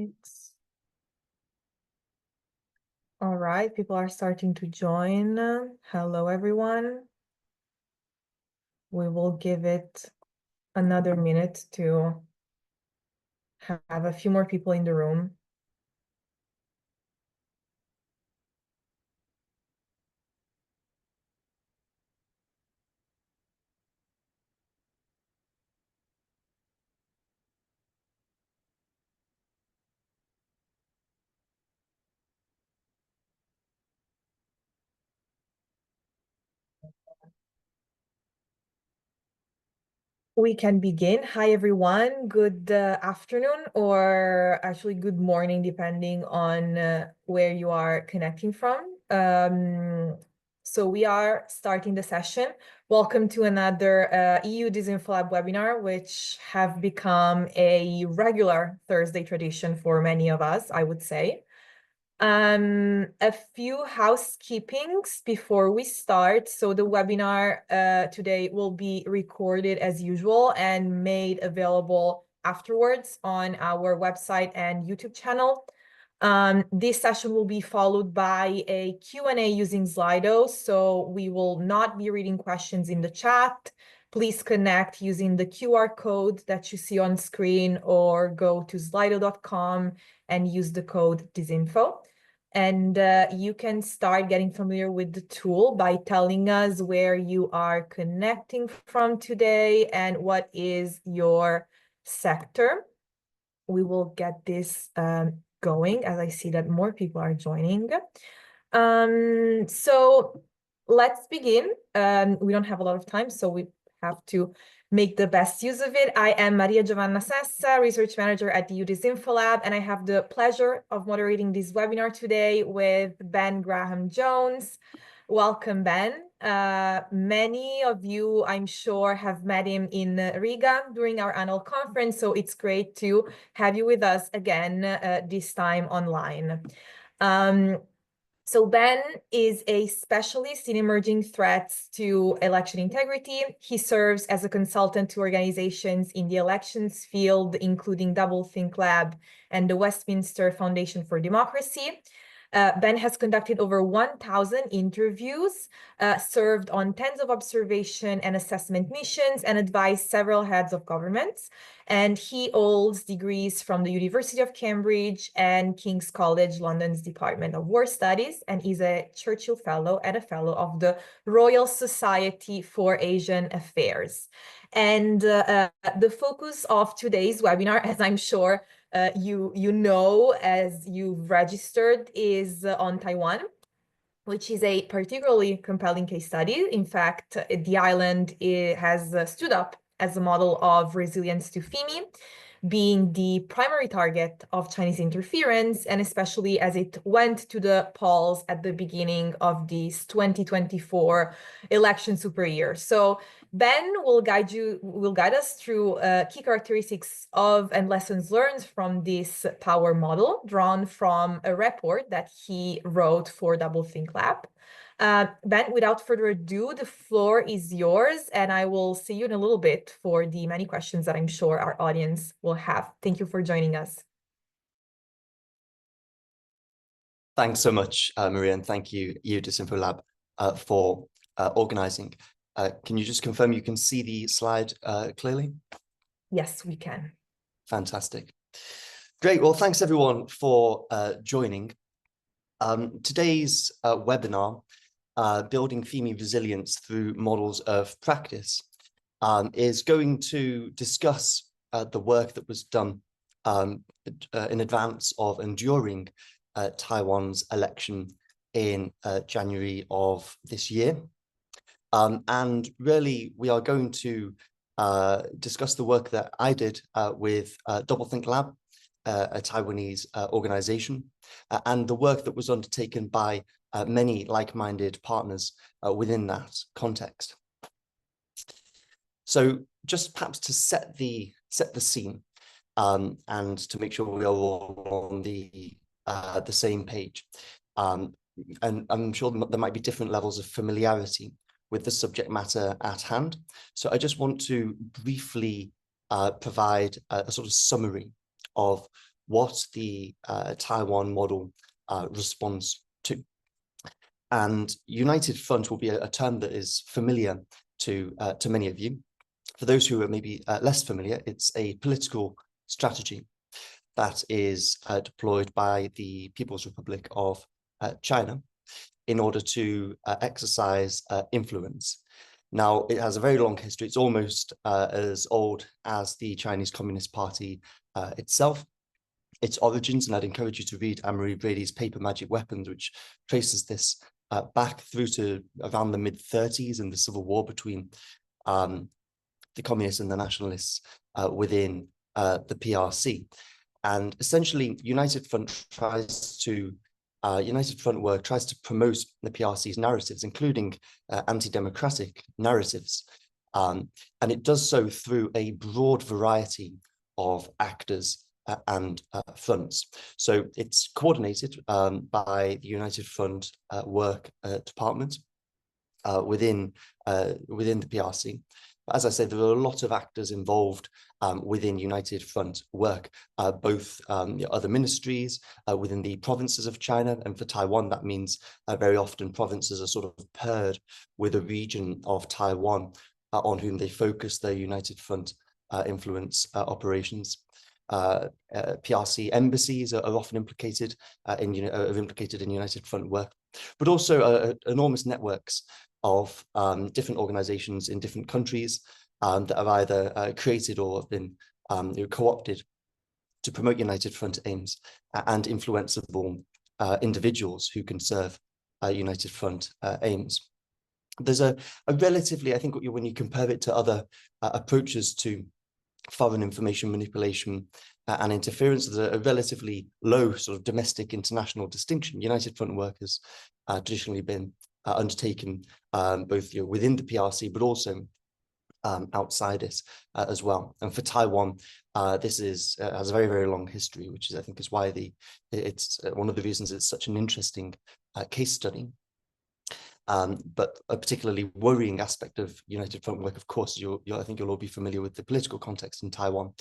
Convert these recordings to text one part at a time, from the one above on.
It's all right. People are starting to join. Hello, everyone. We will give it another minute to have a few more people in the room. We can begin. Hi, everyone. Good afternoon, or actually good morning, depending on where you are connecting from. So we are starting the session. Welcome to another EU DisinfoLab webinar, which have become a regular Thursday tradition for many of us, I would say. A few housekeepings before we start. So the webinar today will be recorded as usual and made available afterwards on our website and YouTube channel. This session will be followed by a Q&A using Slido, so we will not be reading questions in the chat. Please connect using the QR code that you see on screen or go to slido.com and use the code disinfo. And you can start getting familiar with the tool by telling us where you are connecting from today and what is your sector. We will get this going as I see that more people are joining. So let's begin. We don't have a lot of time, so we have to make the best use of it. I am Giovanna Sessa, Research Manager at the DisinfoLab, and I have the pleasure of moderating this webinar today with Ben Graham-Jones. Welcome, Ben. Many of you, I'm sure, have met him in Riga during our annual conference, so it's great to have you with us again, this time online. So Ben is a specialist in emerging threats to election integrity. He serves as a consultant to organizations in the elections field, including Doublethink Lab and the Westminster Foundation for Democracy. Ben has conducted over 1,000 interviews, served on tens of observation and assessment missions, and advised several heads of governments. And he holds degrees from the University of Cambridge and King's College London's Department of War Studies, and is a Churchill Fellow and a Fellow of the Royal Society for Asian Affairs. And the focus of today's webinar, as I'm sure you know, as you've registered, is on Taiwan, which is a particularly compelling case study. In fact, the island has stood up as a model of resilience to FIMI, being the primary target of Chinese interference, and especially as it went to the polls at the beginning of this 2024 election super year. So Ben will guide us through key characteristics of and lessons learned from this power model drawn from a report that he wrote for Doublethink Lab. Ben, without further ado, the floor is yours, and I will see you in a little bit for the many questions that I'm sure our audience will have. Thank you for joining us. Thanks so much, Maria, and thank you, DisinfoLab, for organizing. Can you just confirm you can see the slide clearly? Yes, we can. Fantastic. Great. Well, thanks everyone for joining. Today's webinar, Building FIMI Resilience Through Models of Practice, is going to discuss the work that was done in advance of and during Taiwan's election in January of this year. And really, we are going to discuss the work that I did with Doublethink Lab, a Taiwanese organization, and the work that was undertaken by many like-minded partners within that context. So just perhaps to set the scene and to make sure we are all on the same page. And I'm sure there might be different levels of familiarity with the subject matter at hand. So I just want to briefly provide a sort of summary of what the Taiwan model responds to. And United Front will be a term that is familiar to many of you. For those who are maybe less familiar, it's a political strategy that is deployed by the People's Republic of China in order to exercise influence. Now, it has a very long history. It's almost as old as the Chinese Communist Party itself. Its origins, and I'd encourage you to read Anne-Marie Brady's paper Magic Weapons, which traces this back through to around the mid-30s and the civil war between the communists and the nationalists within the PRC. And essentially, United Front work tries to promote the PRC's narratives, including anti-democratic narratives. And it does so through a broad variety of actors and fronts. So it's coordinated by the United Front work department within the PRC. As I said, there are a lot of actors involved within United Front work, both other ministries within the provinces of China, and for Taiwan, that means very often provinces are sort of paired with a region of Taiwan on whom they focus their United Front influence operations. PRC embassies are often implicated in United Front work, but also enormous networks of different organizations in different countries that are either created or have been co-opted to promote United Front aims, and influenceable individuals who can serve United Front aims. There's a relatively, I think, when you compare it to other approaches to foreign information manipulation and interference, there's a relatively low sort of domestic international distinction. United Front work has traditionally been undertaken both within the PRC, but also outside it as well. And for Taiwan, this has a very, very long history, which is, I think, is why it's one of the reasons it's such an interesting case study. But a particularly worrying aspect of United Front work, of course, I think you'll all be familiar with the political context in Taiwan,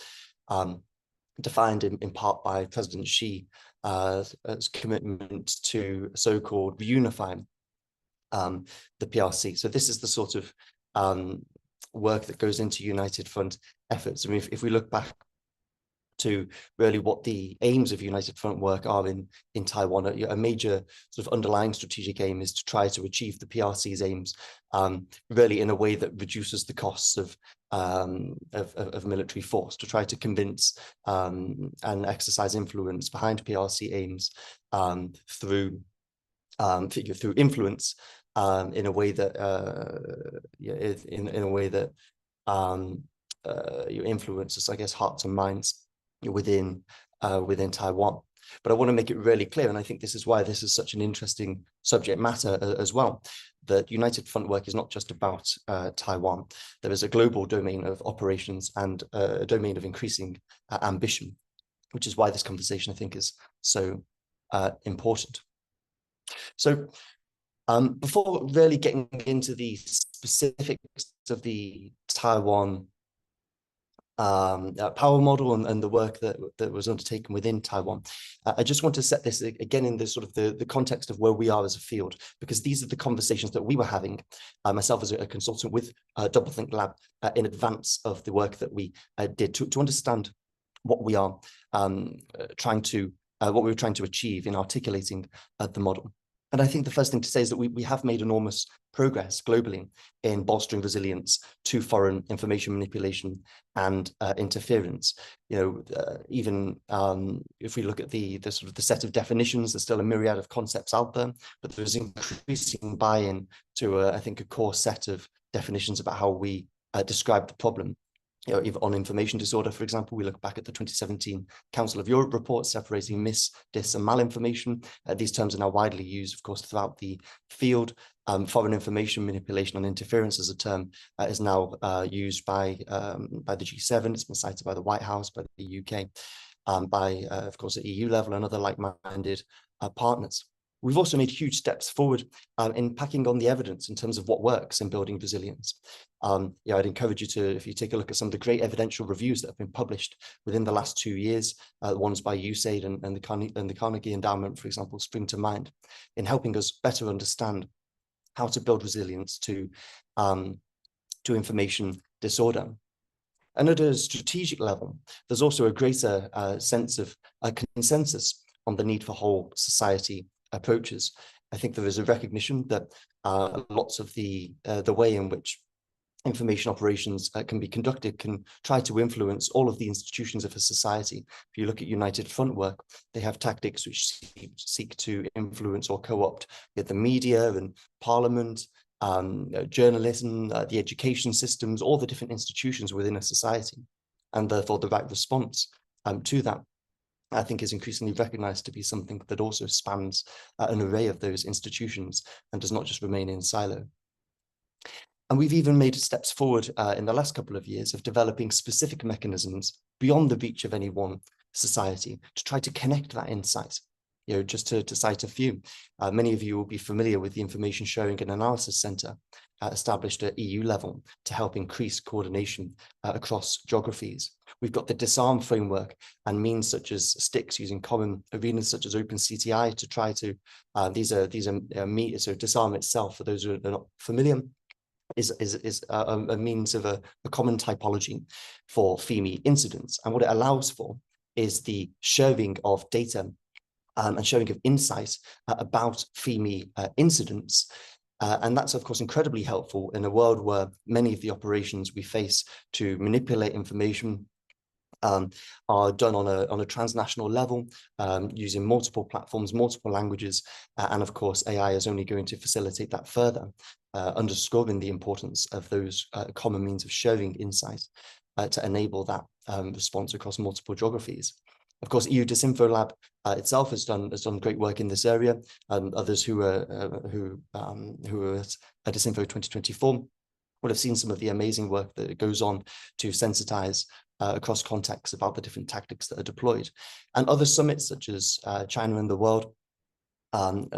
defined in part by President Xi as commitment to so-called reunifying the PRC. So this is the sort of work that goes into United Front efforts. I mean, if we look back to really what the aims of United Front work are in Taiwan, a major sort of underlying strategic aim is to try to achieve the PRC's aims really in a way that reduces the costs of military force, to try to convince and exercise influence behind PRC aims through influence in a way that influences, I guess, hearts and minds within Taiwan. But I want to make it really clear, and I think this is why this is such an interesting subject matter as well, that United Front work is not just about Taiwan. There is a global domain of operations and a domain of increasing ambition, which is why this conversation, I think, is so important. So before really getting into the specifics of the Taiwan power model and the work that was undertaken within Taiwan, I just want to set this again in the sort of the context of where we are as a field, because these are the conversations that we were having, myself as a consultant with Doublethink Lab in advance of the work that we did to understand what we are trying to achieve in articulating the model. And I think the first thing to say is that we have made enormous progress globally in bolstering resilience to foreign information manipulation and interference. Even if we look at the sort of the set of definitions, there's still a myriad of concepts out there, but there's increasing buy-in to I think a core set of definitions about how we describe the problem. On information disorder, for example, we look back at the 2017 Council of Europe report separating mis, dis, and malinformation. These terms are now widely used, of course, throughout the field. Foreign information manipulation and interference as a term is now used by the G7. It's been cited by the White House, by the UK, by, of course, at EU level and other like-minded partners. We've also made huge steps forward in packing on the evidence in terms of what works in building resilience. Yeah, I'd encourage you to, if you take a look at some of the great evidential reviews that have been published within the last 2 years, the ones by USAID and the Carnegie Endowment, for example, spring to mind in helping us better understand how to build resilience to information disorder. And at a strategic level, there's also a greater sense of consensus on the need for whole society approaches. I think there is a recognition that lots of the way in which information operations can be conducted can try to influence all of the institutions of a society. If you look at United Front work, they have tactics which seek to influence or co-opt the media and parliament, journalism, the education systems, all the different institutions within a society. And therefore the right response to that, I think, is increasingly recognized to be something that also spans an array of those institutions and does not just remain in silo. And we've even made steps forward in the last couple of years of developing specific mechanisms beyond the reach of any one society to try to connect that insight. You know, just to cite a few, many of you will be familiar with the Information Sharing and Analysis Centre established at EU level to help increase coordination across geographies. We've got the Disarm framework and means such as STICs using common arenas such as OpenCTI to try to, so Disarm itself, for those who are not familiar, is a means of a common typology for FIMI incidents. And what it allows for is the sharing of data and sharing of insight about FIMI incidents. And that's, of course, incredibly helpful in a world where many of the operations we face to manipulate information are done on a transnational level, using multiple platforms, multiple languages, and of course AI is only going to facilitate that further, underscoring the importance of those common means of sharing insight to enable that response across multiple geographies. Of course, EU DisinfoLab itself has done great work in this area, and others who are at Disinfo 2024 will have seen some of the amazing work that goes on to sensitize across contexts about the different tactics that are deployed. And other summits such as China and the World,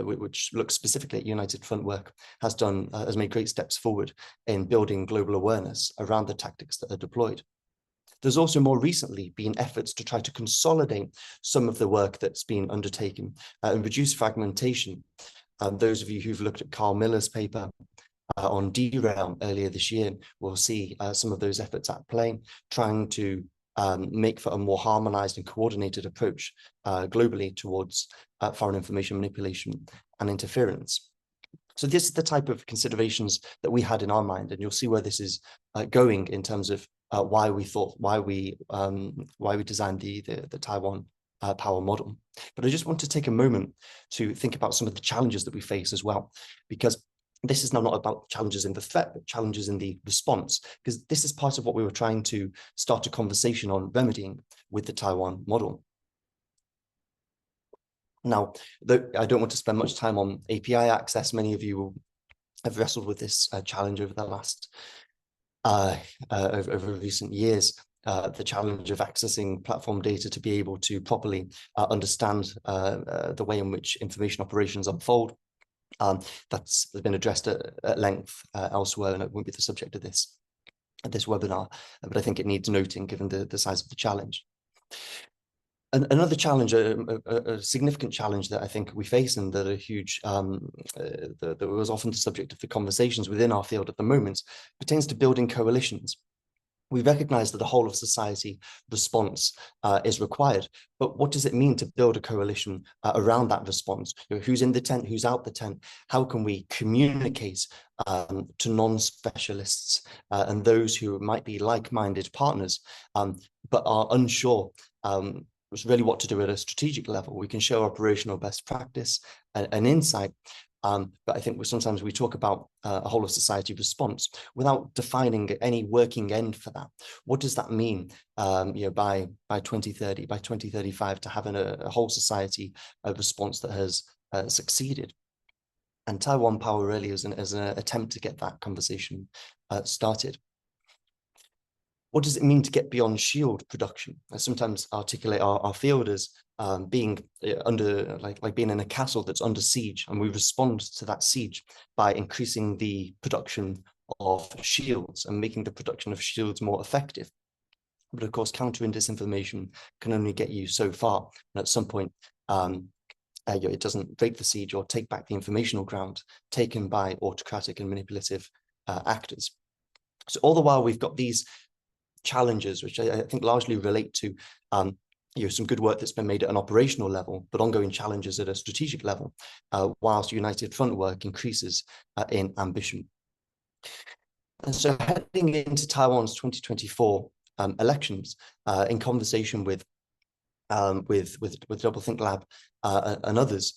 which looks specifically at United Front work, has made great steps forward in building global awareness around the tactics that are deployed. There's also more recently been efforts to try to consolidate some of the work that's been undertaken and reduce fragmentation. Those of you who've looked at Carl Miller's paper on derail earlier this year will see some of those efforts at play, trying to make for a more harmonized and coordinated approach globally towards foreign information manipulation and interference. So this is the type of considerations that we had in our mind, and you'll see where this is going in terms of why we designed the Taiwan power model. But I just want to take a moment to think about some of the challenges that we face as well, because this is now not about challenges in the threat, but challenges in the response, because this is part of what we were trying to start a conversation on remedying with the Taiwan model. Now, I don't want to spend much time on API access. Many of you have wrestled with this challenge over the last over recent years, the challenge of accessing platform data to be able to properly understand the way in which information operations unfold. That's been addressed at length elsewhere, and it won't be the subject of this webinar, but I think it needs noting given the size of the challenge. Another challenge, a significant challenge that I think we face, and that are huge, that was often the subject of the conversations within our field at the moment, pertains to building coalitions. We recognize that the whole of society response is required, but what does it mean to build a coalition around that response? You know, who's in the tent, who's out the tent? How can we communicate to non-specialists and those who might be like-minded partners, but are unsure really what to do at a strategic level? We can show operational best practice and insight, but I think sometimes we talk about a whole of society response without defining any working end for that. What does that mean, you know, by 2030, by 2035, to having a whole society response that has succeeded? And Taiwan Power really is an attempt to get that conversation started. what does it mean to get beyond shield production? I sometimes articulate our field as being under, like being in a castle that's under siege, and we respond to that siege by increasing the production of shields and making the production of shields more effective. But of course, countering disinformation can only get you so far, and at some point, it doesn't break the siege or take back the informational ground taken by autocratic and manipulative actors. So all the while, we've got these challenges, which I think largely relate to some good work that's been made at an operational level, but ongoing challenges at a strategic level, whilst United Front work increases in ambition. And so heading into Taiwan's 2024 elections, in conversation with Doublethink Lab and others,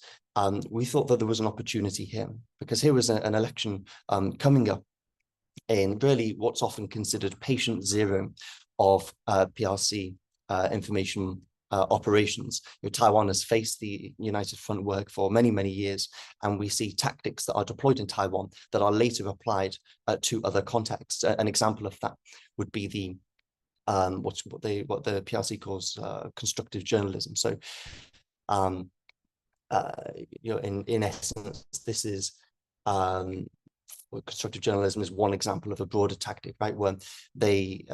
we thought that there was an opportunity here, because here was an election coming up in really what's often considered patient zero of PRC information operations. Taiwan has faced the United Front work for many, many years, and we see tactics that are deployed in Taiwan that are later applied to other contexts. An example of that would be the what the PRC calls constructive journalism. So, in essence, this is constructive journalism is one example of a broader tactic, right? Where the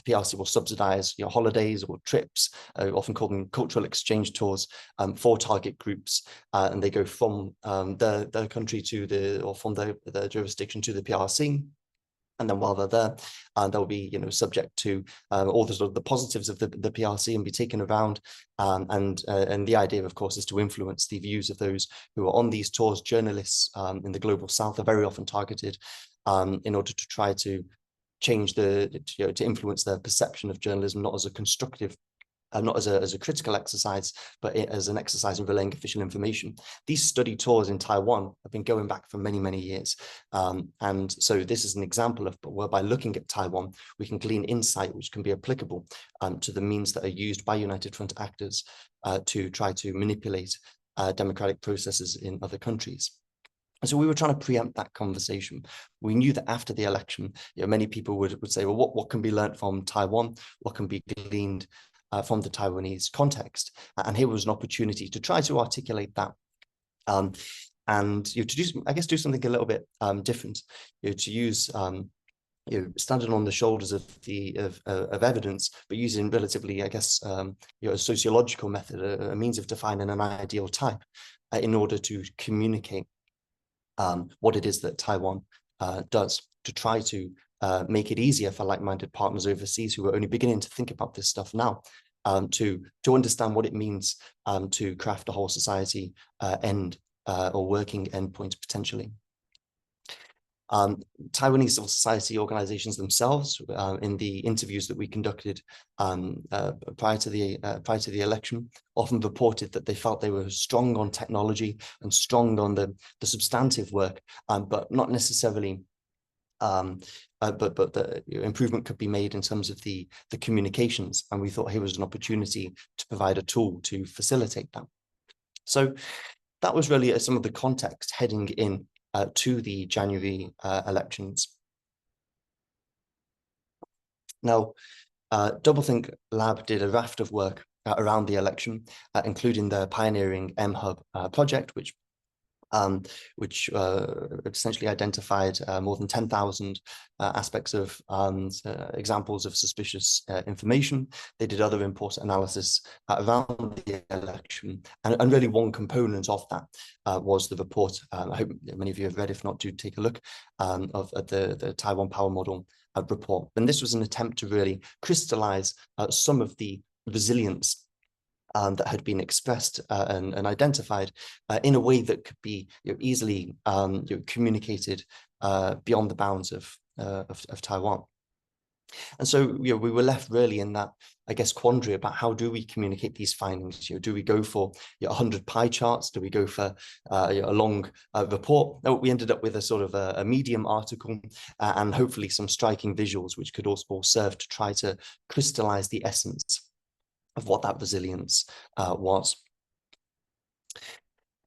PRC will subsidize holidays or trips, often called them cultural exchange tours, for target groups, and they go from their country to from their jurisdiction to the PRC. And then while they're there, they'll be, subject to all the sort of the positives of the PRC and be taken around. And the idea, of course, is to influence the views of those who are on these tours. Journalists in the global south are very often targeted in order to try to change to influence their perception of journalism, not as a constructive, not as a critical exercise, but as an exercise in relaying official information. These study tours in Taiwan have been going back for many, many years. And so this is an example of whereby looking at Taiwan, we can glean insight which can be applicable to the means that are used by United Front actors to try to manipulate democratic processes in other countries. And so we were trying to preempt that conversation. We knew that after the election, many people would say, well, what can be learned from Taiwan? What can be gleaned from the Taiwanese context? And here was an opportunity to try to articulate that, and to do something a little bit different. To use standing on the shoulders of evidence, but using relatively, a sociological method, a means of defining an ideal type, in order to communicate what it is that Taiwan does, to try to make it easier for like-minded partners overseas who are only beginning to think about this stuff now, to understand what it means to craft a whole society or working endpoint potentially. Taiwanese civil society organizations themselves, in the interviews that we conducted prior to the election, often reported that they felt they were strong on technology and strong on the substantive work, but not necessarily. But the improvement could be made in terms of the communications, and we thought here was an opportunity to provide a tool to facilitate that. So that was really some of the context heading in to the January elections. Now, Doublethink Lab did a raft of work around the election, including the pioneering mHub project, which essentially identified more than 10,000 aspects of examples of suspicious information. They did other important analysis around the election, and really one component of that was the report. I hope many of you have read, if not, do take a look of the Taiwan Power Model report. And this was an attempt to really crystallize some of the resilience that had been expressed and identified in a way that could be easily communicated beyond the bounds of Taiwan. And so we were left really in that, quandary about how do we communicate these findings? Do we go for 100 pie charts? Do we go for a long report? No, we ended up with a sort of a medium article and hopefully some striking visuals, which could also serve to try to crystallize the essence of what that resilience was.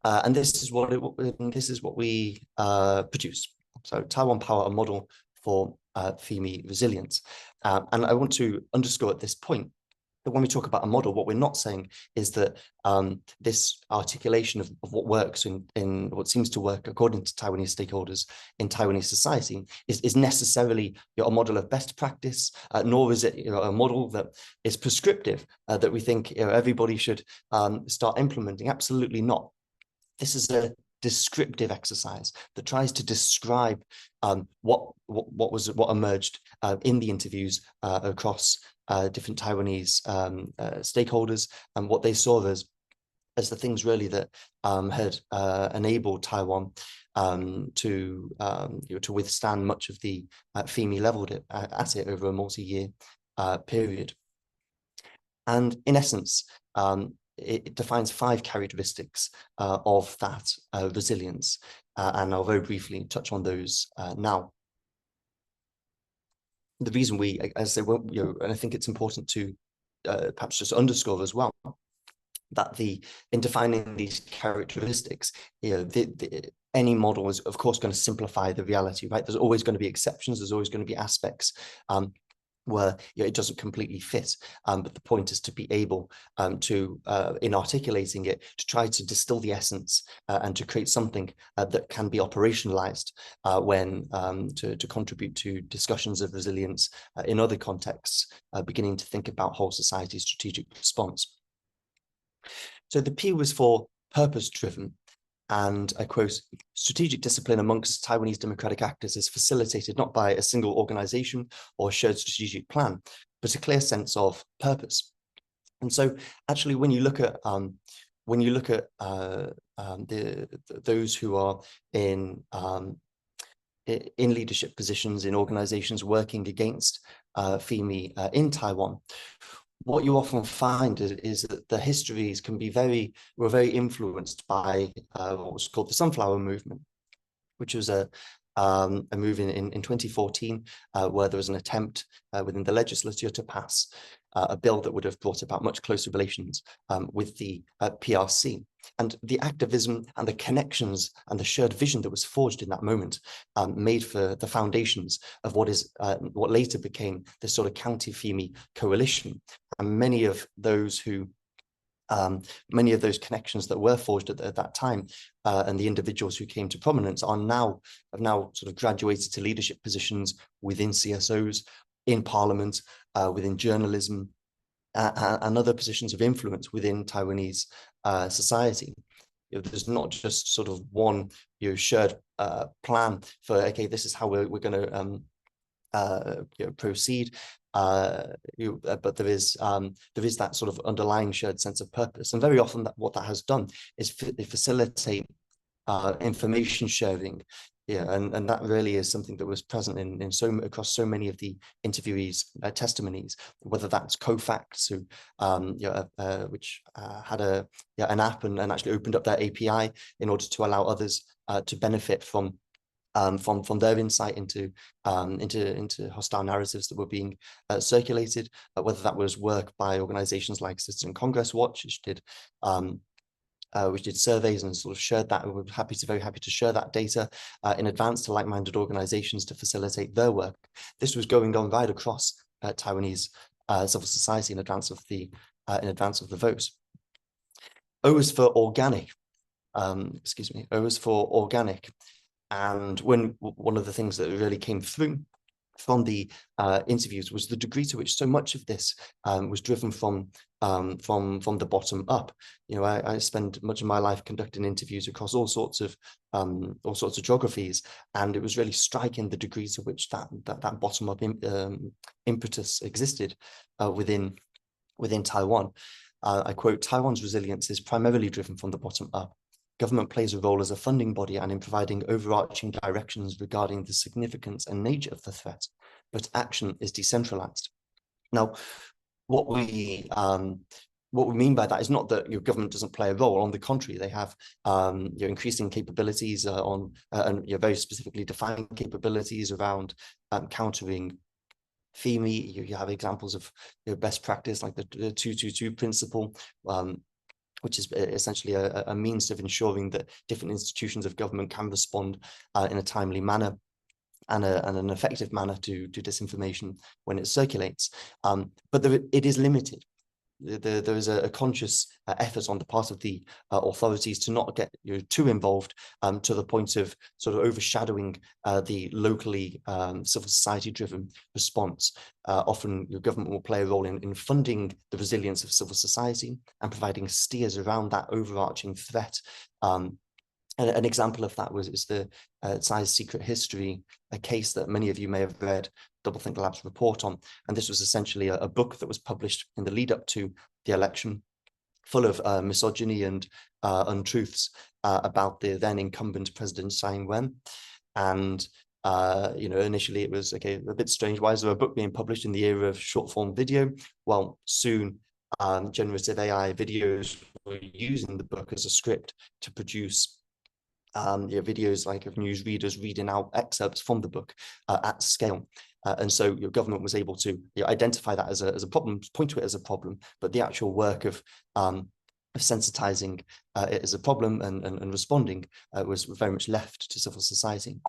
And this is what we produce. So Taiwan Power, a model for FIMI resilience. And I want to underscore at this point that when we talk about a model, what we're not saying is that this articulation of what works in what seems to work according to Taiwanese stakeholders in Taiwanese society is necessarily a model of best practice, nor is it a model that is prescriptive, that we think everybody should start implementing. Absolutely not. This is a descriptive exercise that tries to describe what emerged in the interviews across different Taiwanese stakeholders, and what they saw as the things really that had enabled Taiwan to withstand much of the FIMI leveled at it over a multi-year period. And in essence, it defines 5 characteristics of that resilience, and I'll very briefly touch on those now. The reason we, as I say, and I think it's important to perhaps just underscore as well, that in defining these characteristics, any model is of course going to simplify the reality, right? There's always going to be exceptions. There's always going to be aspects where it doesn't completely fit, but the point is to be able to, in articulating it, to try to distill the essence and to create something that can be operationalized when to contribute to discussions of resilience in other contexts, beginning to think about whole society strategic response. So the P was for purpose-driven. And I quote, strategic discipline amongst Taiwanese democratic actors is facilitated not by a single organization or shared strategic plan, but a clear sense of purpose. And so actually, when you look at those who are in leadership positions in organizations working against FIMI in Taiwan, what you often find is that the histories can be were very influenced by what was called the Sunflower Movement, which was a move in 2014 where there was an attempt within the legislature to pass a bill that would have brought about much closer relations with the PRC. And the activism and the connections and the shared vision that was forged in that moment made for the foundations of what later became this sort of counter-FIMI coalition. And many of those connections that were forged at that time and the individuals who came to prominence have now sort of graduated to leadership positions within CSOs, in parliament, within journalism, and other positions of influence within Taiwanese society. There's not just sort of one shared plan for, okay, this is how we're going to proceed. But there is that sort of underlying shared sense of purpose, and very often what that has done is facilitate information sharing. And that really is something that was present across so many of the interviewees' testimonies, whether that's CoFacts, who which had an app and actually opened up their API in order to allow others to benefit from their insight into hostile narratives that were being circulated, whether that was work by organizations like Citizen Congress Watch, which did surveys and sort of shared that. We were very happy to share that data in advance to like-minded organizations to facilitate their work. This was going on right across Taiwanese civil society in advance of the vote. O is for organic. O is for organic. And one of the things that really came through from the interviews was the degree to which so much of this was driven from the bottom up. I spend much of my life conducting interviews across all sorts of geographies, and it was really striking the degree to which that bottom up impetus existed within Taiwan. I quote, Taiwan's resilience is primarily driven from the bottom up. Government plays a role as a funding body and in providing overarching directions regarding the significance and nature of the threat, but action is decentralized. Now, what we mean by that is not that your government doesn't play a role. On the contrary, they have increasing capabilities and very specifically defined capabilities around countering FIMI. You have examples of best practice like the 222 principle, which is essentially a means of ensuring that different institutions of government can respond in a timely manner. and an effective manner to disinformation when it circulates. But it is limited. There is a conscious effort on the part of the authorities to not get too involved to the point of sort of overshadowing the locally civil society driven response. Often your government will play a role in funding the resilience of civil society and providing steers around that overarching threat. An example of that is the Tsai's Secret History, a case that many of you may have read Doublethink Lab's report on. And this was essentially a book that was published in the lead up to the election, full of misogyny and untruths about the then incumbent President Tsai Ing-wen. And initially it was, okay, a bit strange. Why is there a book being published in the era of short form video? Well, soon generative AI videos were using the book as a script to produce videos like of news readers reading out excerpts from the book at scale. And so your government was able to identify that as a problem, point to it as a problem, but the actual work of sensitizing it as a problem and responding was very much left to civil society.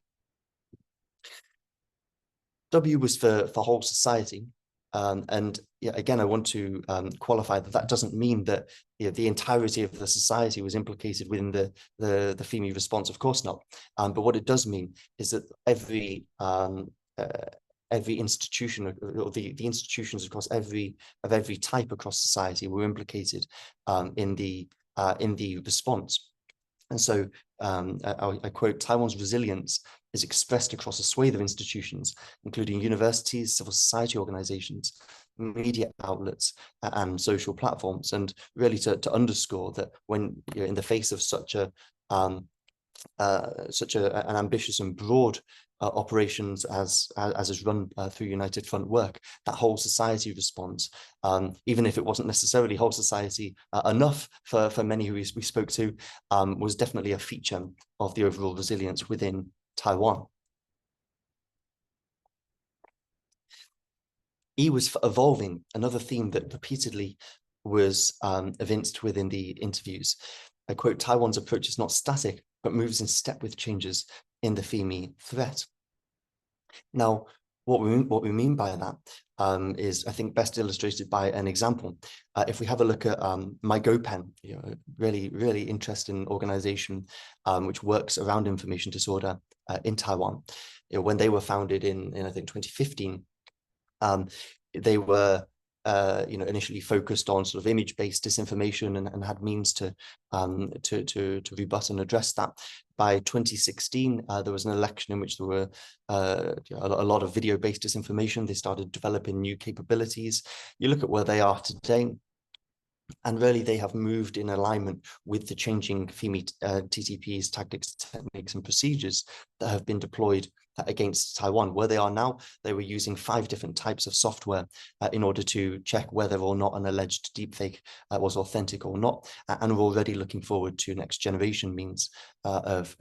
W was for whole society. And again, I want to qualify that doesn't mean that the entirety of the society was implicated within the FIMI response. Of course not. But what it does mean is that every institution, or the institutions across every type across society, were implicated in the response. And so I quote, Taiwan's resilience is expressed across a swathe of institutions, including universities, civil society organizations, media outlets, and social platforms. And really to underscore that when you're in the face of such an ambitious and broad operations as is run through United Front work, that whole society response, even if it wasn't necessarily whole society enough for many who we spoke to, was definitely a feature of the overall resilience within Taiwan. E was for evolving, another theme that repeatedly was evinced within the interviews. I quote, Taiwan's approach is not static, but moves in step with changes in the FIMI threat. Now, what we mean by that is, I think, best illustrated by an example. If we have a look at MyGoPen, a really interesting organization which works around information disorder in Taiwan. When they were founded in I think 2015, they were initially focused on sort of image-based disinformation and had means to rebut and address that. By 2016, there was an election in which there were a lot of video-based disinformation. They started developing new capabilities. You look at where they are today, and really they have moved in alignment with the changing FIMI TTPs, tactics, techniques, and procedures that have been deployed against Taiwan. Where they are now, they were using 5 different types of software in order to check whether or not an alleged deepfake was authentic or not, and we're already looking forward to next generation means of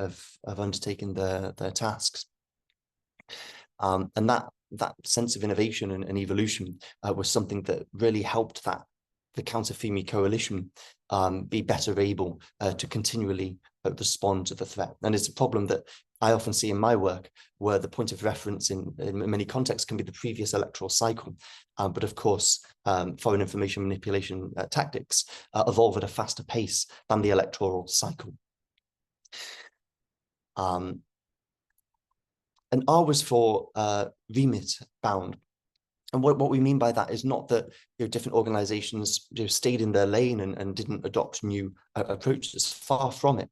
undertaking their tasks. And that sense of innovation and evolution was something that really helped the counter-FIMI coalition be better able to continually respond to the threat. And it's a problem that I often see in my work, where the point of reference in many contexts can be the previous electoral cycle. But of course, foreign information manipulation tactics evolve at a faster pace than the electoral cycle. And R was for remit bound. And what we mean by that is not that different organizations stayed in their lane and didn't adopt new approaches. Far from it.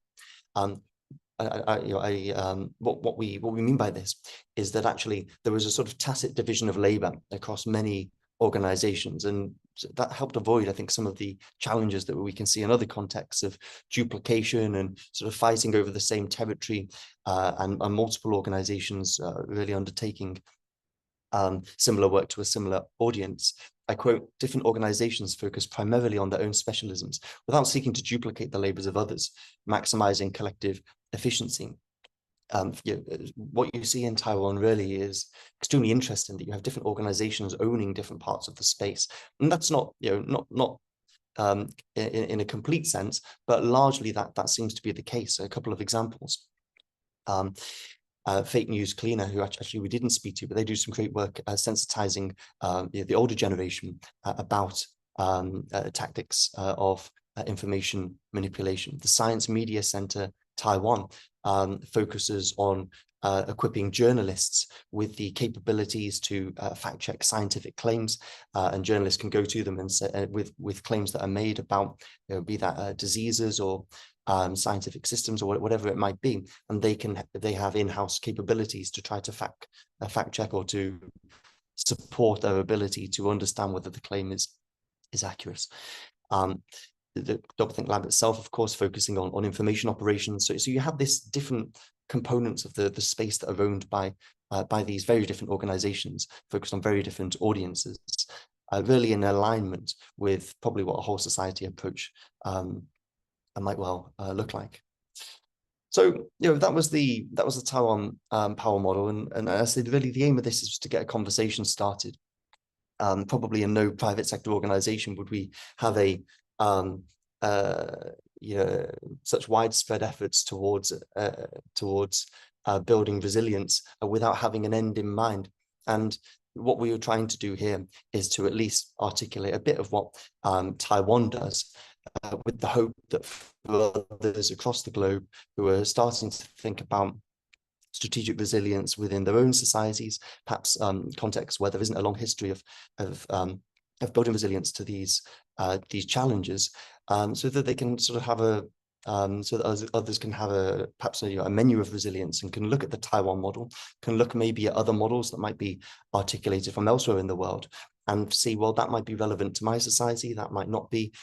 What we mean by this is that actually there was a sort of tacit division of labor across many organizations, and that helped avoid, I think, some of the challenges that we can see in other contexts of duplication and sort of fighting over the same territory, and multiple organizations really undertaking similar work to a similar audience. I quote, different organizations focus primarily on their own specialisms without seeking to duplicate the labors of others, maximizing collective efficiency. What you see in Taiwan really is extremely interesting, that you have different organizations owning different parts of the space. And that's not, not in a complete sense, but largely that seems to be the case. A couple of examples. Fake News Cleaner, who actually we didn't speak to, but they do some great work sensitizing the older generation about tactics of information manipulation. The Science Media Center Taiwan focuses on equipping journalists with the capabilities to fact check scientific claims, and journalists can go to them and say, with claims that are made about, be that diseases or scientific systems or whatever it might be, and they have in-house capabilities to try to fact check or to support their ability to understand whether the claim is accurate. The Doublethink Lab itself, of course, focusing on information operations. So you have this different components of the space that are owned by these very different organizations, focused on very different audiences, really in alignment with probably what a whole society approach might well look like. So, that was the Taiwan power model, and I said really the aim of this is to get a conversation started. Probably in no private sector organization would we have such widespread efforts towards building resilience without having an end in mind. And what we were trying to do here is to at least articulate a bit of what Taiwan does, with the hope that for others across the globe who are starting to think about strategic resilience within their own societies, perhaps contexts where there isn't a long history of building resilience to these challenges, so that they can sort of have so that others can have perhaps a menu of resilience and can look at the Taiwan model, can look maybe at other models that might be articulated from elsewhere in the world, and see, well, that might be relevant to my society, that might not be.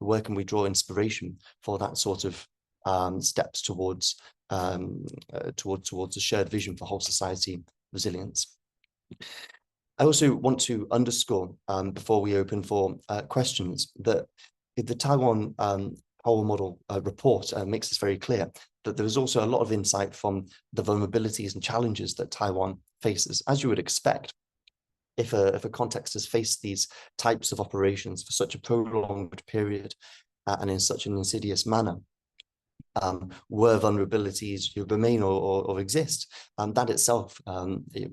Where can we draw inspiration for that sort of steps towards a shared vision for whole society resilience? I also want to underscore, before we open for questions, that the Taiwan whole model report makes this very clear, that there is also a lot of insight from the vulnerabilities and challenges that Taiwan faces. As you would expect, if a context has faced these types of operations for such a prolonged period and in such an insidious manner, where vulnerabilities remain or exist, that itself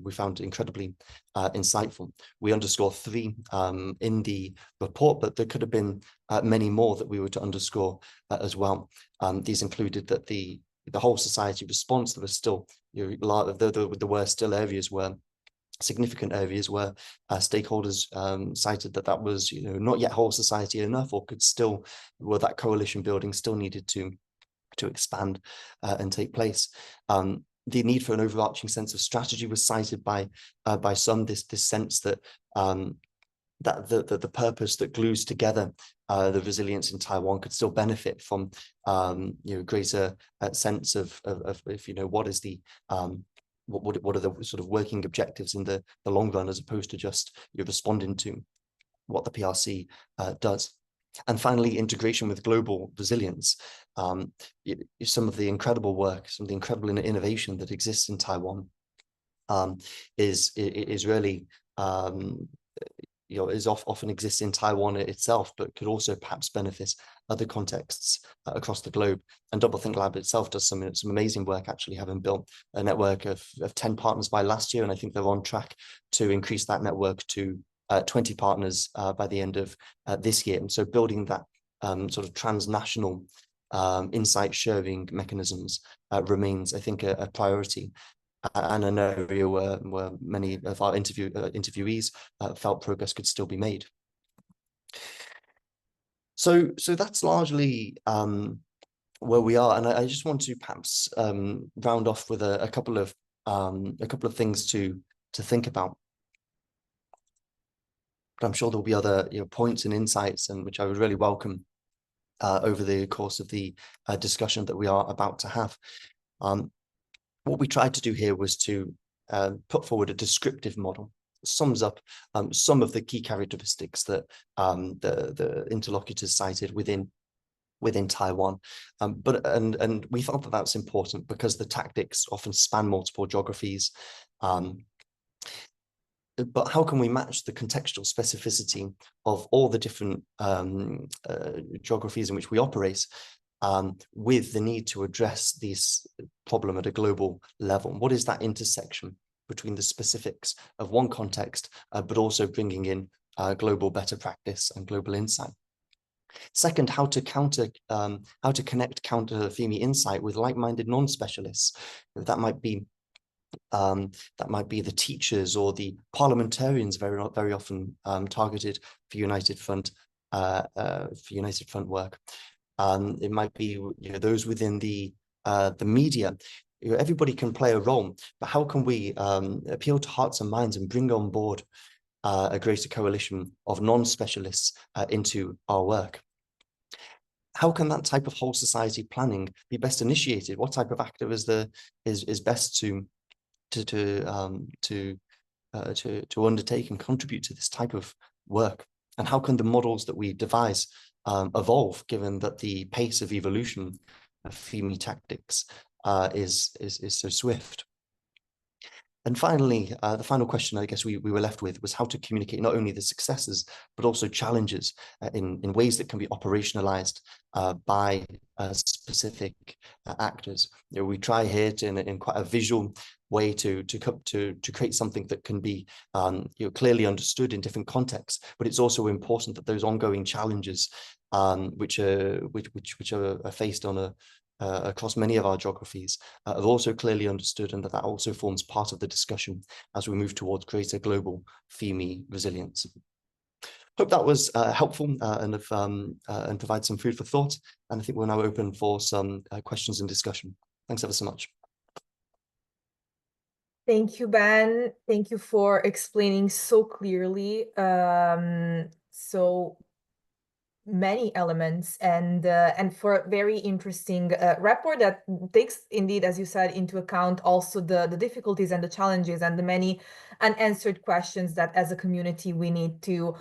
we found incredibly insightful. We underscore 3 in the report, but there could have been many more that we were to underscore as well. These included that the whole society response, there was still, there were still areas where significant areas where stakeholders cited that was not yet whole society enough, or could still, where that coalition building still needed to expand and take place. The need for an overarching sense of strategy was cited by some. This sense that the purpose that glues together the resilience in Taiwan could still benefit from greater sense of what is the what are the sort of working objectives in the long run, as opposed to just responding to what the PRC does. And finally, integration with global resilience. Some of the incredible work, some of the incredible innovation that exists in Taiwan is really often exists in Taiwan itself, but could also perhaps benefit other contexts across the globe. And Doublethink Lab itself does some amazing work, actually having built a network of 10 partners by last year, and I think they're on track to increase that network to 20 partners by the end of this year. And so building that sort of transnational insight sharing mechanisms remains, I think, a priority. And an area where many of our interviewees felt progress could still be made. So that's largely where we are, and I just want to perhaps round off with a couple of things to think about. But I'm sure there'll be other points and insights, and which I would really welcome over the course of the discussion that we are about to have. What we tried to do here was to put forward a descriptive model that sums up some of the key characteristics that the interlocutors cited within Taiwan. And we felt that that's important because the tactics often span multiple geographies. But how can we match the contextual specificity of all the different geographies in which we operate with the need to address this problem at a global level? What is that intersection between the specifics of one context, but also bringing in global better practice and global insight? Second, how to connect counter FIMI insight with like-minded non-specialists. That might be the teachers or the parliamentarians, very often targeted for United Front work. It might be those within the media. Everybody can play a role, but how can we appeal to hearts and minds and bring on board a greater coalition of non-specialists into our work? How can that type of whole society planning be best initiated? What type of actor is best to undertake and contribute to this type of work? And how can the models that we devise evolve, given that the pace of evolution of FIMI tactics is so swift? And finally, the final question I guess we were left with was how to communicate not only the successes, but also challenges in ways that can be operationalized by specific actors. We try here to, in quite a visual way to create something that can be clearly understood in different contexts, but it's also important that those ongoing challenges which are faced on across many of our geographies are also clearly understood, and that also forms part of the discussion as we move towards greater global FIMI resilience. Hope that was helpful and provide some food for thought. And I think we're now open for some questions and discussion. Thanks ever so much. Thank you, Ben. Thank you for explaining so clearly so many elements and for a very interesting report that takes indeed, as you said, into account also the difficulties and the challenges and the many unanswered questions that as a community we need to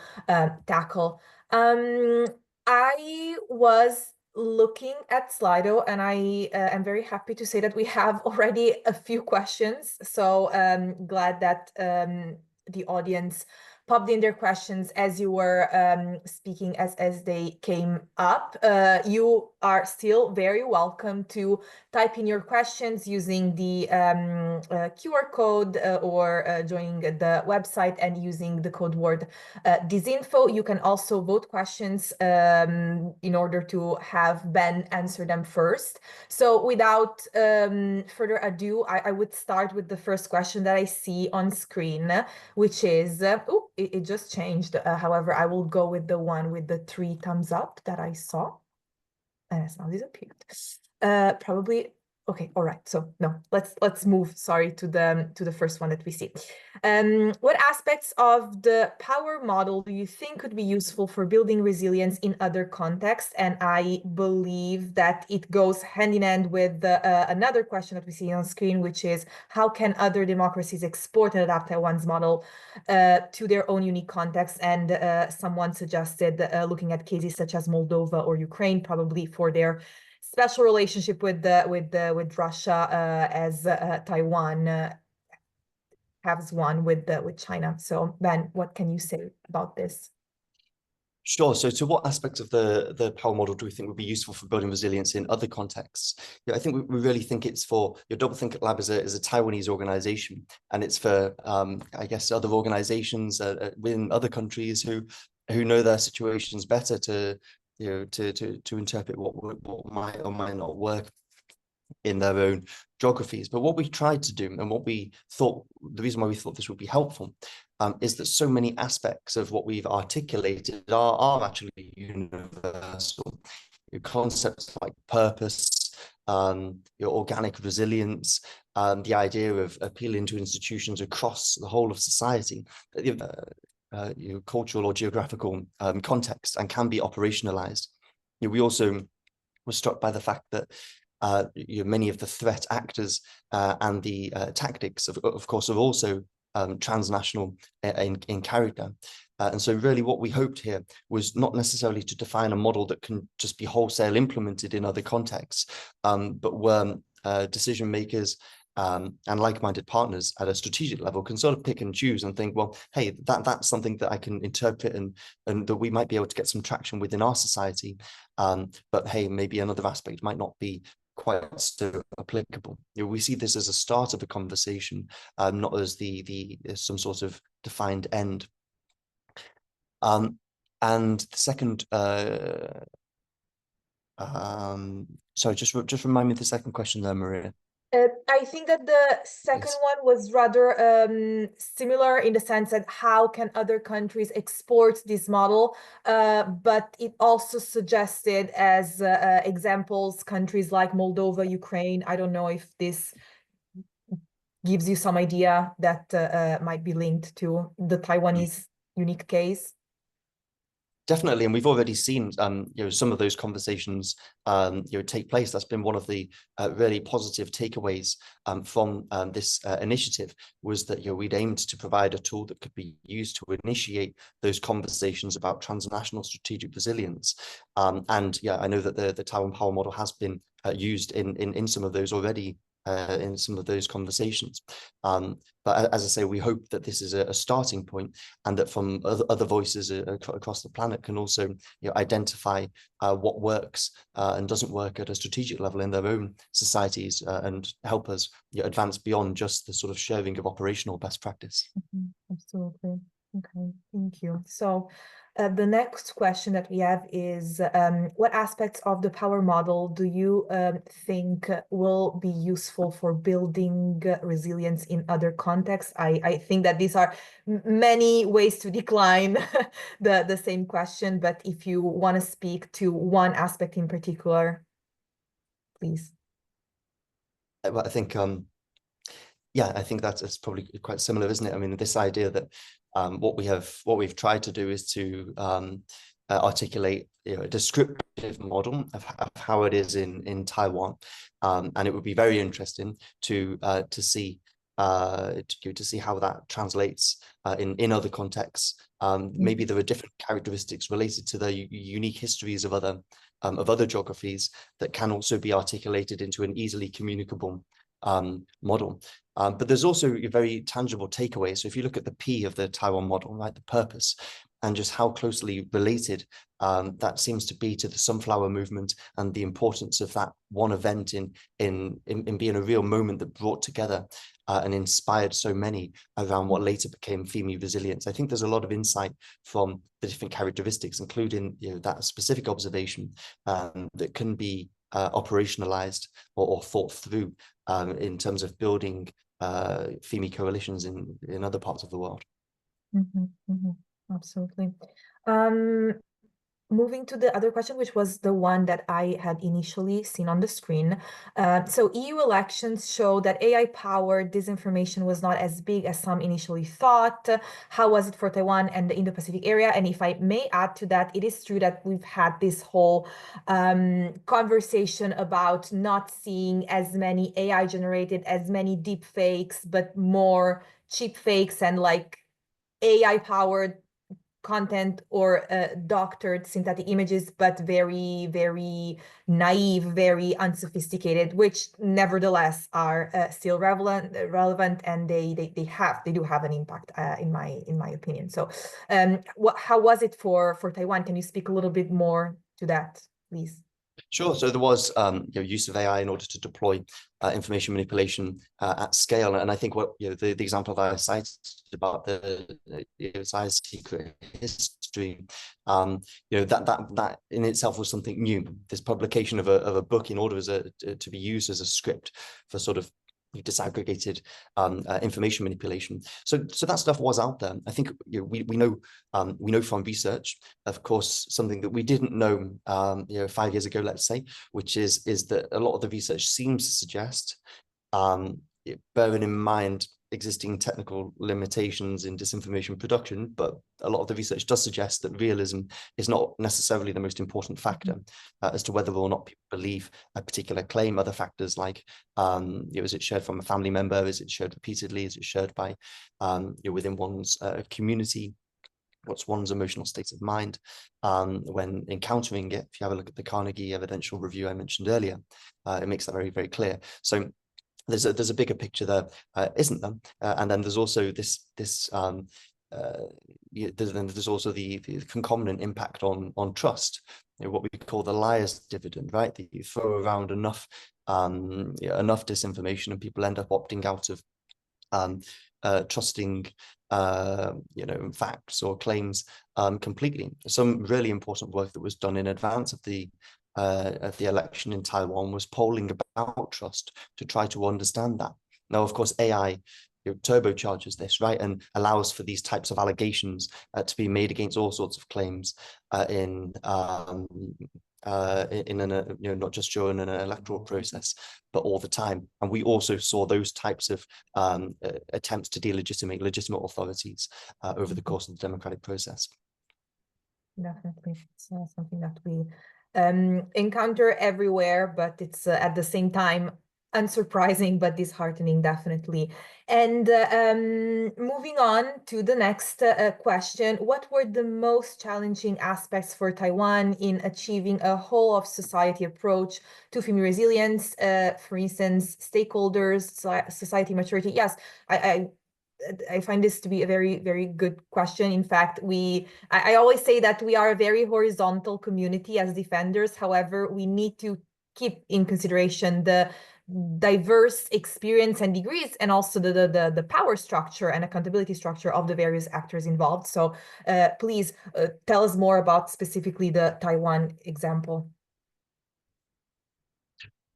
tackle. I was looking at Slido, and I am very happy to say that we have already a few questions. So glad that the audience popped in their questions as you were speaking, as they came up. You are still very welcome to type in your questions using the QR code or joining the website and using the code word disinfo. You can also vote questions in order to have Ben answer them first. So without further ado, I would start with the first question that I see on screen, which is, it just changed. However, I will go with the one with the 3 thumbs up that I saw. And it's now disappeared. Probably, okay, all right. So no, let's move, sorry, to the first one that we see. What aspects of the power model do you think could be useful for building resilience in other contexts? And I believe that it goes hand in hand with another question that we see on screen, which is how can other democracies export and adapt Taiwan's model to their own unique context? And someone suggested looking at cases such as Moldova or Ukraine, probably for their special relationship with Russia, as Taiwan has one with China. So Ben, what can you say about this? Sure. So to what aspects of the power model do we think would be useful for building resilience in other contexts? I think we really think it's for your Doublethink Lab is a Taiwanese organization, and it's for I guess other organizations within other countries who know their situations better to interpret what might or might not work in their own geographies. But what we tried to do, and what we thought, the reason why we thought this would be helpful, is that so many aspects of what we've articulated are actually universal. Your concepts like purpose, your organic resilience, the idea of appealing to institutions across the whole of society, your cultural or geographical context, and can be operationalized. We also were struck by the fact that many of the threat actors and the tactics, of course, are also transnational in character. And so really what we hoped here was not necessarily to define a model that can just be wholesale implemented in other contexts, but were decision makers and like-minded partners at a strategic level can sort of pick and choose and think, well, hey, that's something that I can interpret and that we might be able to get some traction within our society. But hey, maybe another aspect might not be quite so applicable. We see this as a start of a conversation, not as some sort of defined end. And the second, sorry, just remind me of the second question there, Maria. I think that the second one was rather similar in the sense that how can other countries export this model, but it also suggested as examples countries like Moldova, Ukraine. I don't know if this gives you some idea that might be linked to the Taiwanese unique case. Definitely, and we've already seen some of those conversations take place. That's been one of the really positive takeaways from this initiative, was that we'd aimed to provide a tool that could be used to initiate those conversations about transnational strategic resilience. And yeah, I know that the Taiwan Power Model has been used in some of those already. In some of those conversations. But as I say, we hope that this is a starting point, and that from other voices across the planet can also identify what works and doesn't work at a strategic level in their own societies, and help us advance beyond just the sort of sharing of operational best practice. Absolutely. Okay, thank you. So the next question that we have is, what aspects of the power model do you think will be useful for building resilience in other contexts? I think that these are many ways to decline the same question, but if you want to speak to one aspect in particular, please. Well, I think yeah, I think that's probably quite similar, isn't it? I mean, this idea that what we've tried to do is to articulate a descriptive model of how it is in Taiwan, and it would be very interesting to see how that translates in other contexts. Maybe there are different characteristics related to the unique histories of other geographies that can also be articulated into an easily communicable model. But there's also a very tangible takeaway. So if you look at the P of the Taiwan model, right, the purpose, and just how closely related that seems to be to the sunflower movement, and the importance of that one event in being a real moment that brought together and inspired so many around what later became FIMI resilience. I think there's a lot of insight from the different characteristics, including that specific observation that can be operationalized or thought through in terms of building FIMI coalitions in other parts of the world. Absolutely. Moving to the other question, which was the one that I had initially seen on the screen. So EU elections show that AI-powered disinformation was not as big as some initially thought. How was it for Taiwan and the Indo-Pacific area? And if I may add to that, it is true that we've had this whole conversation about not seeing as many AI-generated, as many deep fakes, but more cheap fakes and like AI-powered content or doctored synthetic images, but very, very naive, very unsophisticated, which nevertheless are still relevant, and they do have an impact in my opinion. So how was it for Taiwan? Can you speak a little bit more to that, please? Sure. So there was use of AI in order to deploy information manipulation at scale, and I think what the example that I cited about the size secret history, that in itself was something new. This publication of a book in order to be used as a script for sort of disaggregated information manipulation. So that stuff was out there. I think we know from research, of course, something that we didn't know 5 years ago, let's say, which is that a lot of the research seems to suggest, bearing in mind existing technical limitations in disinformation production, but a lot of the research does suggest that realism is not necessarily the most important factor as to whether or not people believe a particular claim. Other factors like, is it shared from a family member? Is it shared repeatedly? Is it shared by within one's community? What's one's emotional state of mind when encountering it? If you have a look at the Carnegie Evidential Review I mentioned earlier, it makes that very, very clear. So there's a bigger picture there, isn't there? And then there's also there's also the concomitant impact on trust. What we call the liar's dividend, right? That you throw around enough enough disinformation, and people end up opting out of trusting facts or claims completely. Some really important work that was done in advance of the election in Taiwan was polling about trust to try to understand that. Now, of course, AI turbocharges this, right, and allows for these types of allegations to be made against all sorts of claims in not just during an electoral process, but all the time. And we also saw those types of attempts to delegitimate legitimate authorities over the course of the democratic process. Definitely, it's something that we encounter everywhere, but it's at the same time unsurprising but disheartening, definitely. And moving on to the next question, what were the most challenging aspects for Taiwan in achieving a whole of society approach to FIMI resilience? For instance, stakeholders, society maturity. Yes, I find this to be a very, very good question. In fact, I always say that we are a very horizontal community as defenders. However, we need to keep in consideration the diverse experience and degrees, and also the power structure and accountability structure of the various actors involved. So please tell us more about specifically the Taiwan example.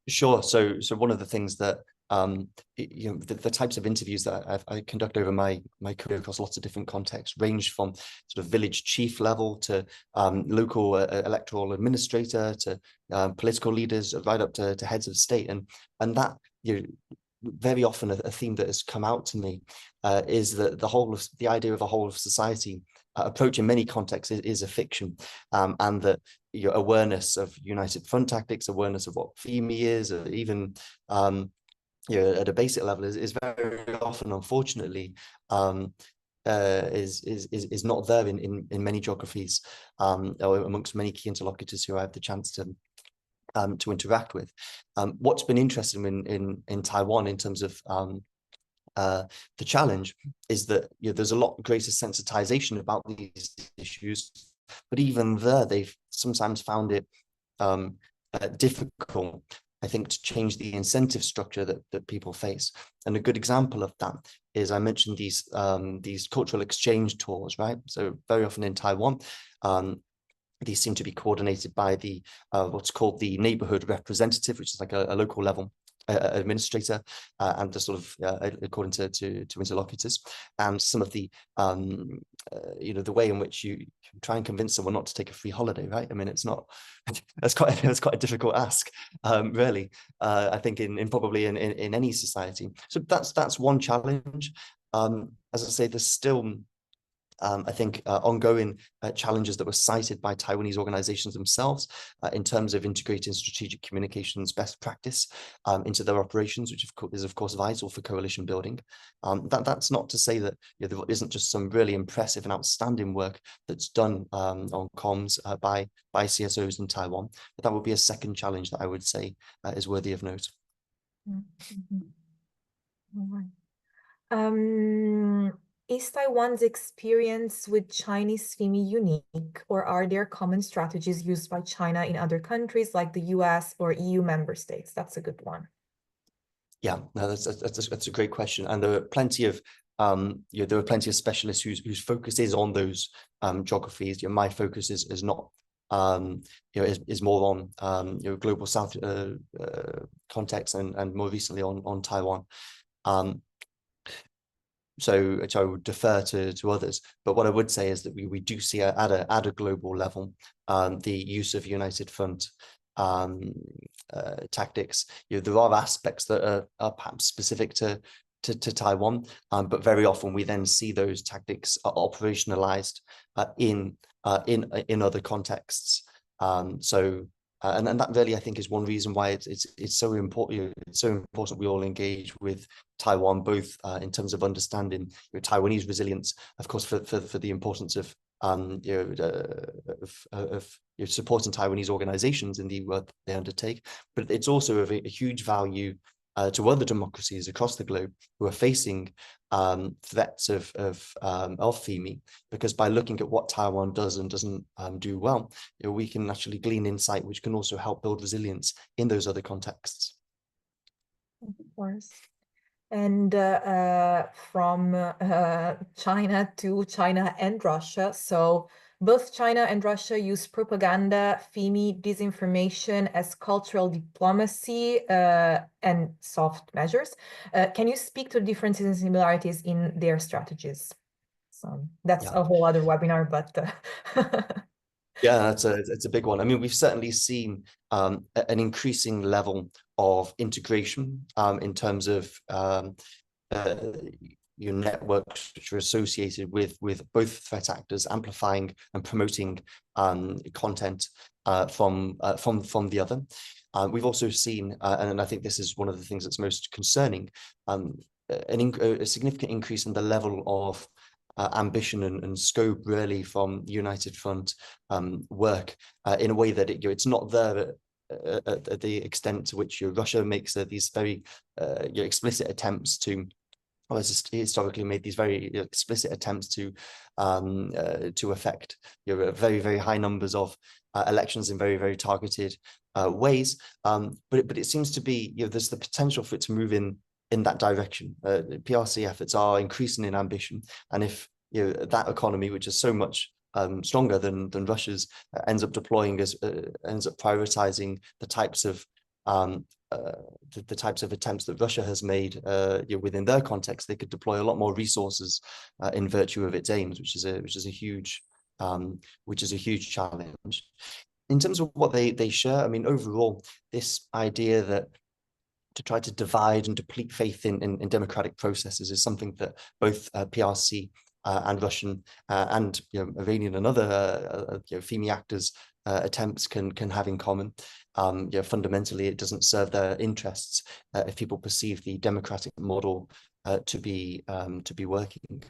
Sure. So one of the things that the types of interviews that I conduct over my career across lots of different contexts range from sort of village chief level to local electoral administrator to political leaders, right up to heads of state, and that very often a theme that has come out to me is that the idea of a whole of society approach in many contexts is a fiction, and that your awareness of united front tactics, awareness of what FIMI is, or even at a basic level is very often, unfortunately, is not there in many geographies, or amongst many key interlocutors who I have the chance to interact with. What's been interesting in Taiwan in terms of the challenge is that there's a lot greater sensitization about these issues, but even there they've sometimes found it difficult, I think, to change the incentive structure that people face. And a good example of that is, I mentioned these cultural exchange tours, right? So very often in Taiwan, these seem to be coordinated by the what's called the neighborhood representative, which is like a local level administrator, and the sort of according to interlocutors, and some of the the way in which you try and convince someone not to take a free holiday, right? I mean, it's not that's quite a difficult ask, really. I think probably in any society. So that's one challenge. As I say, there's still I think ongoing challenges that were cited by Taiwanese organizations themselves in terms of integrating strategic communications best practice into their operations, which is of course vital for coalition building. That's not to say that there isn't just some really impressive and outstanding work that's done on comms by CSOs in Taiwan, but that would be a second challenge that I would say is worthy of note. Mm-hmm. All right. Is Taiwan's experience with Chinese FIMI unique, or are there common strategies used by China in other countries like the US or EU member states? That's a good one. Yeah, no, that's a great question, and there are plenty of specialists whose focus is on those geographies. My focus is not is more on global South context, and more recently on Taiwan. So I would defer to others, but what I would say is that we do see at a global level the use of united front tactics. There are aspects that are perhaps specific to Taiwan, but very often we then see those tactics operationalized in other contexts. And that really, I think, is one reason why it's so important. It's so important we all engage with Taiwan, both in terms of understanding Taiwanese resilience, of course, for the importance of supporting Taiwanese organizations in the work they undertake, but it's also of a huge value to other democracies across the globe who are facing threats of FIMI, because by looking at what Taiwan does and doesn't do well, we can actually glean insight which can also help build resilience in those other contexts. Of course. And from China to China and Russia. So both China and Russia use propaganda, FIMI, disinformation as cultural diplomacy and soft measures. Can you speak to differences and similarities in their strategies? So that's a whole other webinar, but yeah, it's a big one. I mean, we've certainly seen an increasing level of integration in terms of your networks which are associated with both threat actors amplifying and promoting content from the other. We've also seen, and I think this is one of the things that's most concerning, a significant increase in the level of ambition and scope really from United Front work in a way that it's not there at the extent to which Russia makes these very explicit attempts to, or has historically made these very explicit attempts to affect very, very high numbers of elections in very, very targeted ways. But it seems to be, there's the potential for it to move in that direction. PRC efforts are increasing in ambition, and if that economy, which is so much stronger than Russia's, ends up deploying ends up prioritizing the types of attempts that Russia has made within their context, they could deploy a lot more resources in virtue of its aims, which is a huge challenge. In terms of what they share, I mean, overall, this idea that to try to divide and deplete faith in democratic processes is something that both PRC and Russian and Iranian and other FIMI actors attempts can have in common. Fundamentally, it doesn't serve their interests if people perceive the democratic model to be working.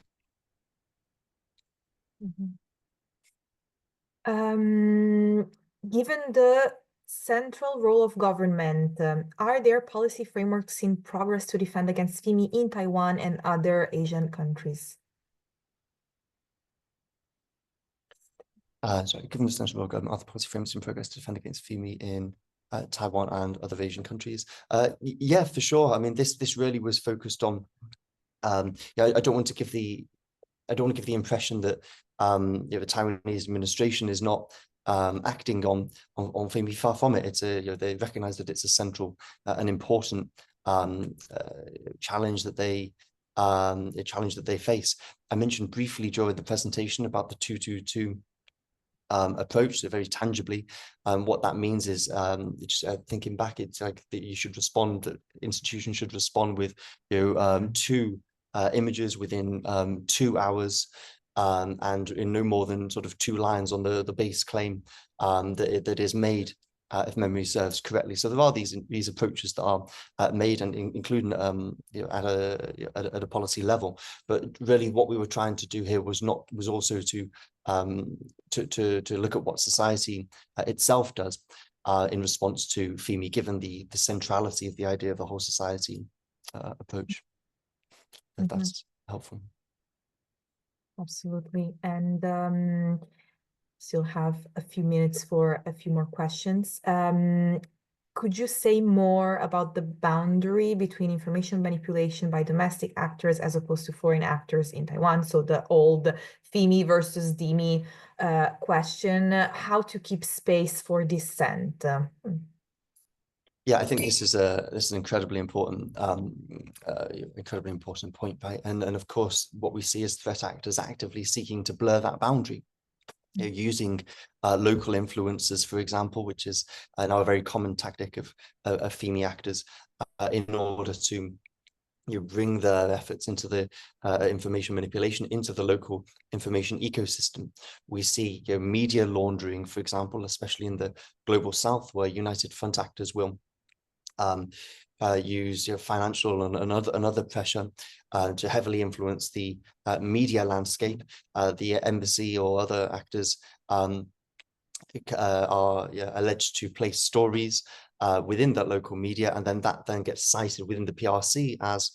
Given the central role of government, are there policy frameworks in progress to defend against FIMI in Taiwan and other Asian countries? Given the central role of government, are there policy frameworks in progress to defend against FIMI in Taiwan and other Asian countries? Yeah, for sure. I mean, this really was focused on. I don't want to give the impression that the Taiwanese administration is not acting on FIMI. Far from it. It's they recognise that it's a central and important challenge that they face. I mentioned briefly during the presentation about the 222 approach, so very tangibly. What that means is, just thinking back, it's like that you should respond, that institutions should respond with 2 images within 2 hours, and in no more than sort of 2 lines on the base claim that is made, if memory serves correctly. So there are these approaches that are made, and including at a policy level. But really, what we were trying to do here was also to look at what society itself does in response to FIMI, given the centrality of the idea of the whole society approach. If that's helpful. Absolutely. And still have a few minutes for a few more questions. Could you say more about the boundary between information manipulation by domestic actors as opposed to foreign actors in Taiwan? So the old FIMI versus DIMI question, how to keep space for dissent? Yeah, I think this is an incredibly important point, right? And of course, what we see is threat actors actively seeking to blur that boundary, using local influences, for example, which is now a very common tactic of FIMI actors in order to bring their efforts into the information manipulation into the local information ecosystem. We see media laundering, for example, especially in the global south, where United Front actors will use financial and other pressure to heavily influence the media landscape. The embassy or other actors are alleged to place stories within that local media, and then that then gets cited within the PRC as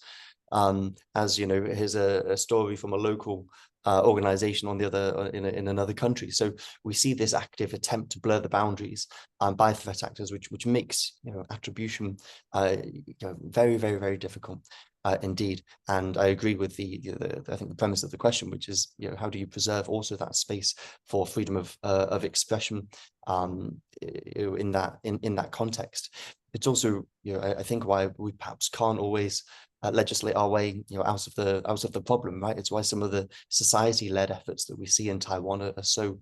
here's a story from a local organization on the other in another country. So we see this active attempt to blur the boundaries by threat actors, which makes attribution very, very, very difficult indeed. And I agree with I think the premise of the question, which is how do you preserve also that space for freedom of expression in that context. It's also I think why we perhaps can't always legislate our way out of the problem, right? It's why some of the society-led efforts that we see in Taiwan are so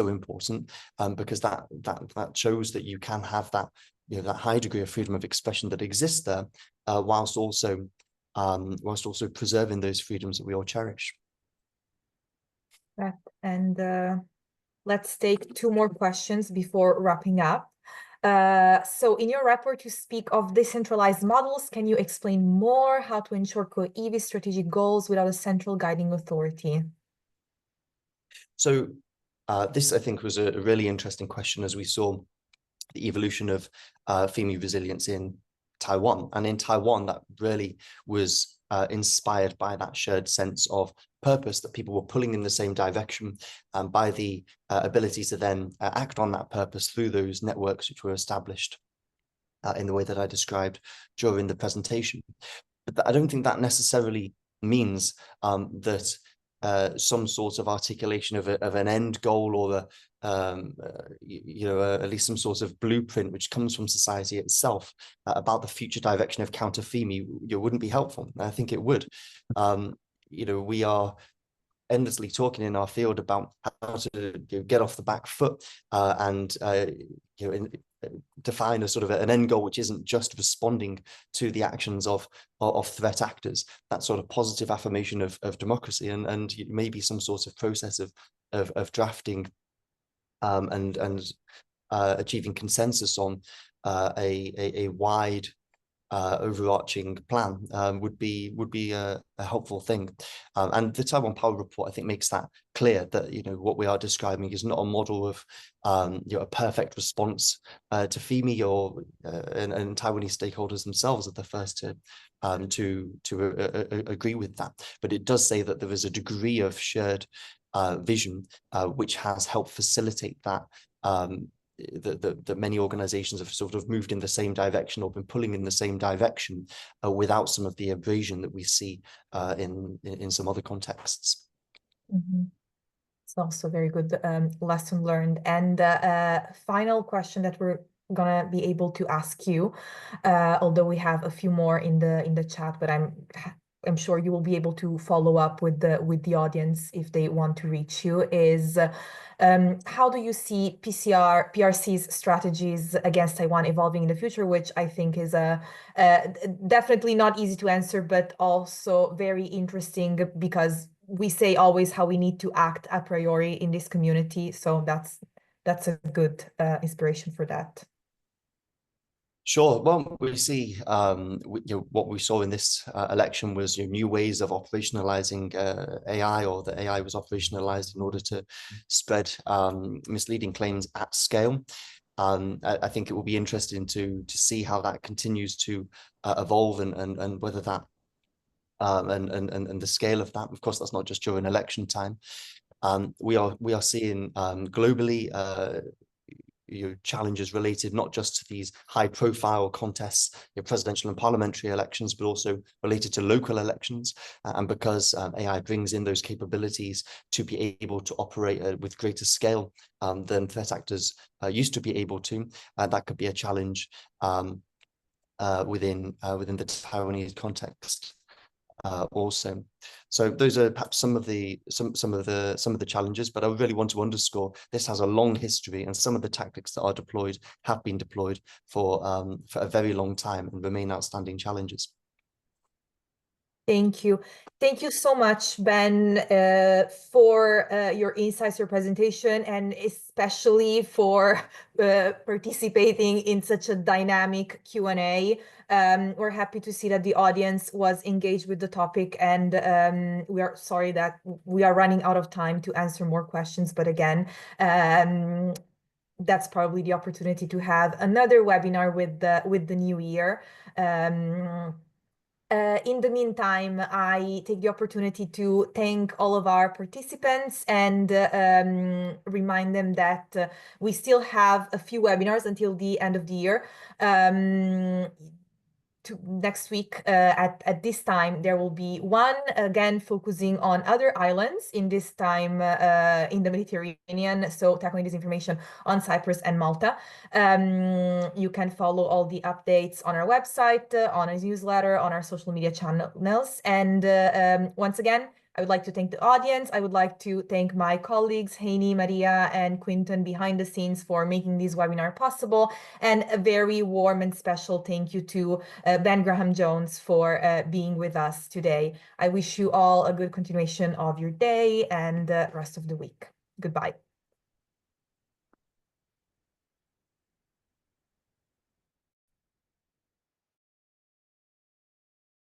important, because that shows that you can have that that high degree of freedom of expression that exists there, whilst also preserving those freedoms that we all cherish. And let's take 2 more questions before wrapping up. So in your report, you speak of decentralized models. Can you explain more how to ensure cohesive strategic goals without a central guiding authority? So this, I think, was a really interesting question as we saw the evolution of FIMI resilience in Taiwan. And in Taiwan, that really was inspired by that shared sense of purpose, that people were pulling in the same direction, and by the ability to then act on that purpose through those networks which were established in the way that I described during the presentation. But I don't think that necessarily means that some sort of articulation of an end goal, or at least some sort of blueprint which comes from society itself about the future direction of counter FIMI wouldn't be helpful. I think it would. We are endlessly talking in our field about how to get off the back foot and define a sort of an end goal which isn't just responding to the actions of threat actors. That sort of positive affirmation of democracy, and maybe some sort of process of drafting and achieving consensus on a wide overarching plan would be a helpful thing. And the Taiwan Power Report, I think, makes that clear, that what we are describing is not a model of a perfect response to FIMI, or and Taiwanese stakeholders themselves are the first to agree with that. But it does say that there is a degree of shared vision which has helped facilitate that. That many organizations have sort of moved in the same direction, or been pulling in the same direction, without some of the abrasion that we see in some other contexts. Mm-hmm. It's also very good lesson learned. And final question that we're gonna be able to ask you, although we have a few more in the chat, but I'm sure you will be able to follow up with the audience if they want to reach you, is how do you see PRC's strategies against Taiwan evolving in the future, which I think is definitely not easy to answer, but also very interesting, because we say always how we need to act a priori in this community. So that's a good inspiration for that. Sure. Well, we see what we saw in this election was new ways of operationalizing AI, or that AI was operationalized in order to spread misleading claims at scale. I think it will be interesting to see how that continues to evolve, and whether that and the scale of that. Of course, that's not just during election time. We are seeing globally challenges related not just to these high-profile contests, presidential and parliamentary elections, but also related to local elections. And because AI brings in those capabilities to be able to operate with greater scale than threat actors used to be able to, that could be a challenge within the Taiwanese context. Also, so those are perhaps some of the challenges, but I really want to underscore this has a long history, and some of the tactics that are deployed have been deployed for a very long time and remain outstanding challenges. Thank you. Thank you so much, Ben, for your insights, your presentation, and especially for participating in such a dynamic Q&A. We're happy to see that the audience was engaged with the topic, and we are sorry that we are running out of time to answer more questions. But again, that's probably the opportunity to have another webinar with the new year. In the meantime, I take the opportunity to thank all of our participants and remind them that we still have a few webinars until the end of the year. Next week at this time, there will be one again focusing on other islands, in this time in the Mediterranean, so tackling disinformation on Cyprus and Malta. You can follow all the updates on our website, on our newsletter, on our social media channels. And once again, I would like to thank the audience. I would like to thank my colleagues, Heini, Maria, and Quinton behind the scenes for making this webinar possible. And a very warm and special thank you to Ben Graham-Jones for being with us today. I wish you all a good continuation of your day and the rest of the week. Goodbye.